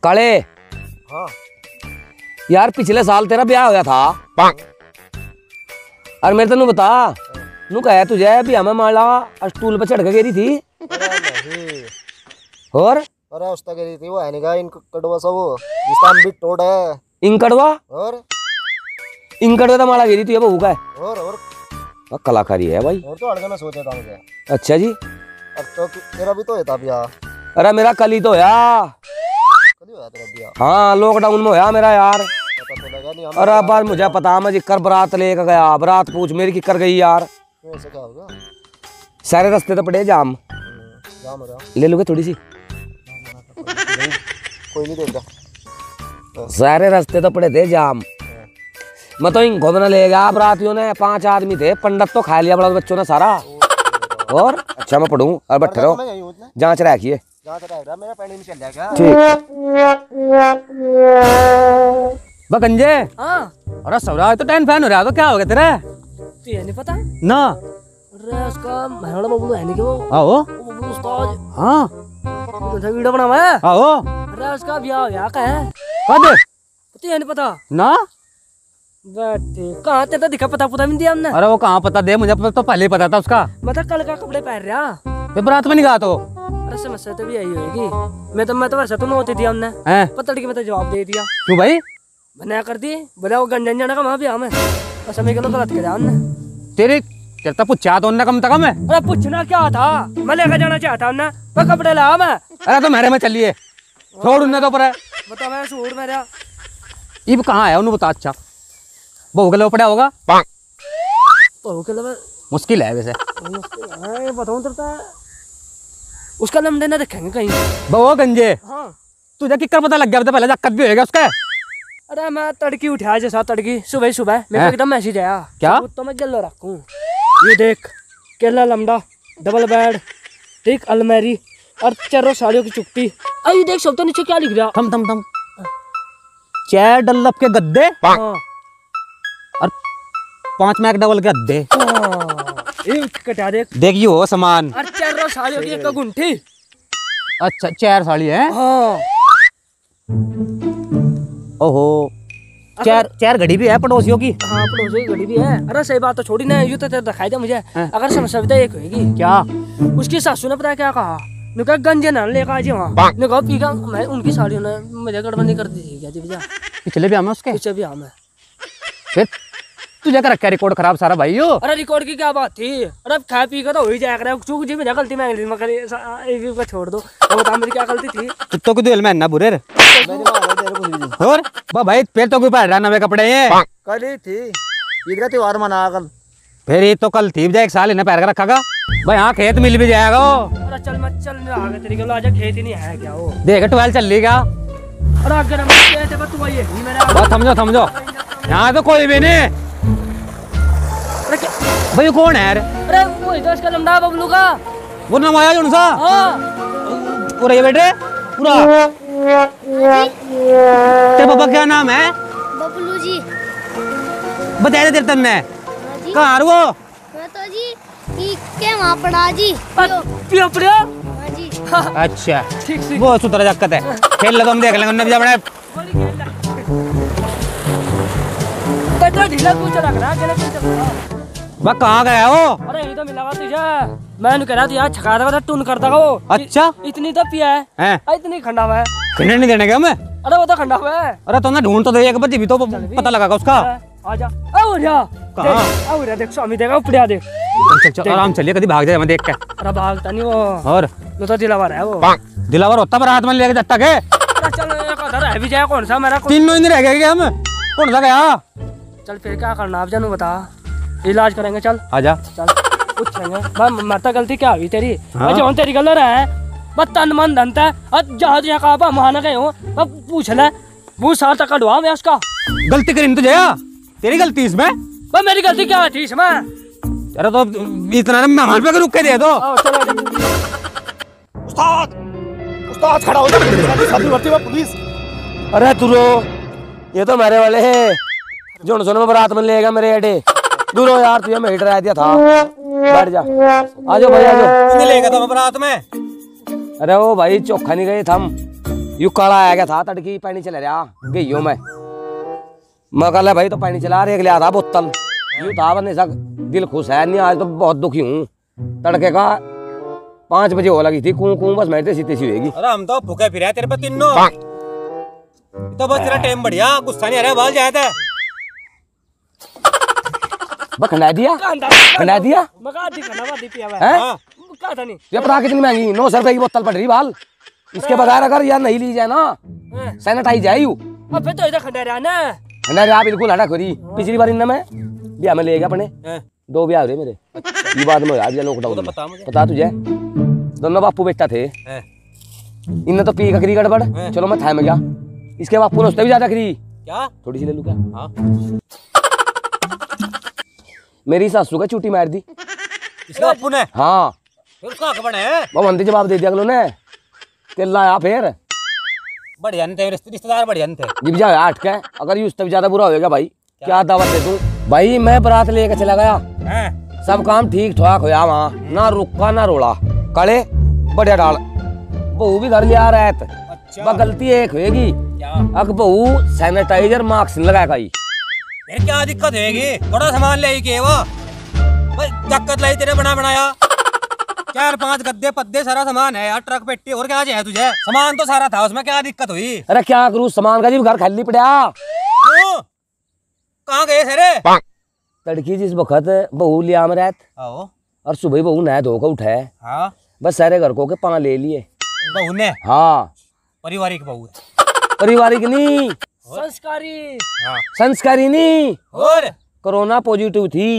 काले। हाँ यार पिछले साल तेरा ब्याह होया था और मेरे तेन बता नू कहा तुझे भी हमें मान ला स्टूल पे चढ़ के गिरी थी और अरे उसका कह रही थी वो है नहीं का इन कड़वा सा वो जिसका हम भी टोड़ है इंकड़वा और इंकड़वा तो माला गिरी थी ये बहू का है और कलाकारी है भाई। और तो अड़के मैं सोचा था मुझे। अच्छा जी अब तो तेरा भी तो है था ब्याह। अरे मेरा कल ही तो होया। कभी होया तेरा ब्याह? हाँ लॉकडाउन में होया मेरा यार। पता तो लगा नहीं हमें। अरे बार मुझे पता मैं जिक्कर बारात लेकर गया बारात पूछ मेरी की कर गई यार। क्यों ऐसा क्या होगा? सारे रास्ते तो पड़े जाम जाम हो रहा ले लोगे थोड़ी सी कोई नहीं देगा। सारे रास्ते तो पड़े थे जाम। मैं तो इन घूमने ले गया बरातियों ने 5 आदमी थे पंडित तो खा लिया बड़ा बच्चों ने सारा। और अच्छा मैं पढ़ूँ और बैठे रहो जांच रखिए मेरा पैंट नहीं चल जाएगा। बकंजे। हाँ अरे सवरा तो टेन फैन हो रहा तो क्या हो गया तेरा? ये नहीं पता ना अरे उसका महंगा बबलू है नहीं कि वो आओ वो बबलू उस्ताद हाँ तो वीडियो बना हुआ है। आओ अरे उसका ब्याह हो गया का है कद तो ये नहीं पता ना बैठे कहाँ तेरे तो दिखा पता पता नहीं दिया हमने। अरे वो कहाँ पता दे मुझे तो पहले ही पता था उसका। मतलब कल का कपड़े पहन रहा फिर बारात में नहीं गया तो अरे समस्या तो भी यही होगी। मैं तो वैसे तो नोट दिया हमने हैं पतड़ की मैं तो जवाब दे दिया क्यों भाई बना कर दी बोला वो गंजन जाना का वहाँ भी हमें और समय के गलत किया हमने। तेरे तेरे पूछा तो कम से कम है। अरे पूछना क्या था मैं लेकर जाना चाहता हमने वो कपड़े ला मैं। अरे तो मेरे में चलिए छोड़ उन्हें तो पर बता मैं सूट मेरा इब कहाँ है उन्हें बता। अच्छा बहू के लो पड़ा होगा बहू के लिए मुश्किल है वैसे बताऊँ तेरे उसका लमडे ना देखेंगे कहीं बहू गंजे। हाँ तुझे किक्कर पता लग गया तो पहले दिक्कत भी होगा उसका। अरे मैं तड़की उठाया जैसा तड़की सुबह सुबह मेरे को एकदम मैसेज आया क्या तो मैं जल्लो रखूं ये देख केला लमडा डबल बेड ठीक अलमारी और चारों साड़ियों की चुप्पी अरे देख सब तो नीचे क्या लिख रहा। थम थम थम चेयर डल्लप के गद्दे हाँ और 5 मैक डबल के गद्दे ये कटा देख देखिए हो सामान और चारों साड़ियों की एक गुंठी। अच्छा चेयर साड़ी है। हाँ ओहो चेयर घड़ी भी है पड़ोसियों की। हाँ पड़ोसियों की घड़ी भी है। अरे सही बात तो छोड़ी ना यूँ तो दिखाई दे मुझे अगर समस्या भी तो एक होगी क्या उसकी सासू ने पता क्या कहा ने कहा गंजे ना लेकर आ जी वहाँ ने कहा पीका मैं उनकी साड़ियों ने मुझे गड़बड़ी कर दी थी क्या जी भैया पिछले भी हमें उसके पीछे भी हमें फिर तुझे क्या रखा रिकॉर्ड खराब सारा भाई यो। अरे रिकॉर्ड की क्या बात थी अरे खा पी का तो हो ही जाएगा चूक जी मेरी गलती मैं को छोड़ दो बता मेरी क्या गलती थी कुत्तों को दिल में ना बुरे और भाई फिर तो कोई पहन रहा नवे कपड़े हैं कल ही थी ईद का त्योहार मना कल फिर ये तो कल थी जाए 1 साल इन्हें पैर का रखागा भाई हाँ खेत मिल भी जाएगा वो। अरे चल मत चल आगे तेरी गल आजा खेत ही नहीं है क्या वो देख 12 चल ली क्या। अरे अगर हम कहते बस तू ये ही मेरा बस समझो यहाँ तो कोई भी नहीं। अरे क्या भाई कौन है यार? अरे वो ही तो इसका लमड़ा बबलू का वो नमाया जो सा हाँ पूरा ये बेटे पूरा तेरे पापा क्या नाम है? बबलू जी। बताया था तेरे तन्ने हाँ जी। कहाँ वो मैं तो जी के वहाँ पड़ा जी पियो पियो हाँ जी। अच्छा ठीक से वो सुतरा जक्कत है खेल लो हम देख लेंगे उन्हें भी अपने तो ढीला क्यों चला रहा है चल रहा वह कहाँ गया वो? अरे ये तो मिला तुझे मैं कह रहा था यार छका देगा टून करता वो। अच्छा इतनी तो पिया है इतनी खंडा हुआ है खंडे नहीं देने का हमें। अरे वो तो खंडा हुआ है। अरे तो ना ढूंढ तो दे एक बच्ची भी तो पता लगा उसका। आजा आओ जा आओ रे देख स्वामी देगा ऊपर देख चल आराम चलिए कभी भाग जाए हमें देख के। अरे भागता नहीं वो और तो दिलावर है वो दिलावर होता पर हाथ में लेके जाता के। अरे चल एक उधर है भी जाए कौन सा मेरा तीनों ही नहीं रह गए हम कौन सा गया। चल फिर क्या करना आप जानू बता इलाज करेंगे चल आजा चल पूछेंगे मरता गलती क्या हुई तेरी जो तेरी गलत है बस तन मन धनता है जहाँ जहाँ कहा महाना गए हो अब पूछ ले वो साल तक कटवा मैं उसका गलती करी तुझे तेरी गलती इसमें बस मेरी गलती क्या थी इसमें। अरे तो इतना मेहमान पे रुक के दे दो। उस्ताद उस्ताद खड़ा हो शादी भर्ती में पुलिस। अरे तू ये तो मेरे वाले है जो सुनो बारात में लेगा मेरे अड्डे दूर हो यार तुझे मैं डरा दिया था बैठ जा आजो भाई आजो लेगा था बारात में। अरे वो भाई चोखा नहीं गए थम यू काला आ गया था तड़की पानी चला रहा गई मैं कल भाई तो पानी चला रहे लिया था बोतल यू था बने सक दिल खुश है नहीं आज तो बहुत दुखी हूँ तड़के का 5 बजे हो लगी थी कूं बस मैं सीते सी होगी। अरे हम तो भूखे फिर तेरे पे तीनों तो बस तेरा टाइम बढ़िया गुस्सा नहीं आ रहा बाल जाया था बस खंडा दिया मका दी खाना वादी पिया हुआ हैं का था नहीं ये पता कितनी महंगी 900 रुपए की बोतल पड़ रही बाल इसके बगैर अगर यार नहीं ली जाए ना सैनिटाइज है यू अब फिर तो इधर खंडा रहा ना अरे आप बिल्कुल हटा खोरी पिछली बार इनमें ब्याह में ले गया अपने 2 ब्याह हो रहे मेरे ये बाद में यार लॉकडाउन पता तुझे दोनों बापू बेटा थे इनने तो पी करी गड़बड़ चलो मैं थाम गया इसके बापू ने उससे भी ज्यादा करी क्या थोड़ी सी ले लू क्या मेरी सासू का चूटी मार दी इसके बापू ने हाँ फिर उसका हक बने है वो मंदी जवाब दे दिया अगलों ने तेल लाया फिर बढ़िया नहीं थे रिश्तेदार बढ़िया नहीं थे जिब जा हट के अगर उससे भी ज्यादा बुरा होगा भाई क्या दावत दे दूं भाई मैं बारात लेके चला गया हैं सब काम ठीक ठाक होया वहाँ ना रुका ना रोड़ा कड़े बढ़िया डाल बहू भी घर लिया रहा है अच्छा गलती एक होगी क्या अग बहू सैनिटाइजर मास्क लगाएगा ही फिर क्या दिक्कत होगी थोड़ा सामान ले के वो भाई दिक्कत लाई तेरे बनाया 4-5 गद्दे पद्दे सारा सामान है यार ट्रक पेटी और क्या चाहिए तुझे सामान तो सारा था उसमें क्या दिक्कत हुई अरे क्या करूँ सामान का जी घर खाली पड़ा क्यों कहाँ गए सारे तड़की जिस वक्त बहू लिया में रहत आओ और सुबह बहू नया धोकर उठाए हाँ बस सारे घर को के 5 ले लिए बहू ने हाँ पारिवारिक बहू पारिवारिक नहीं संस्कारी हाँ संस्कारी नहीं और कोरोना पॉजिटिव थी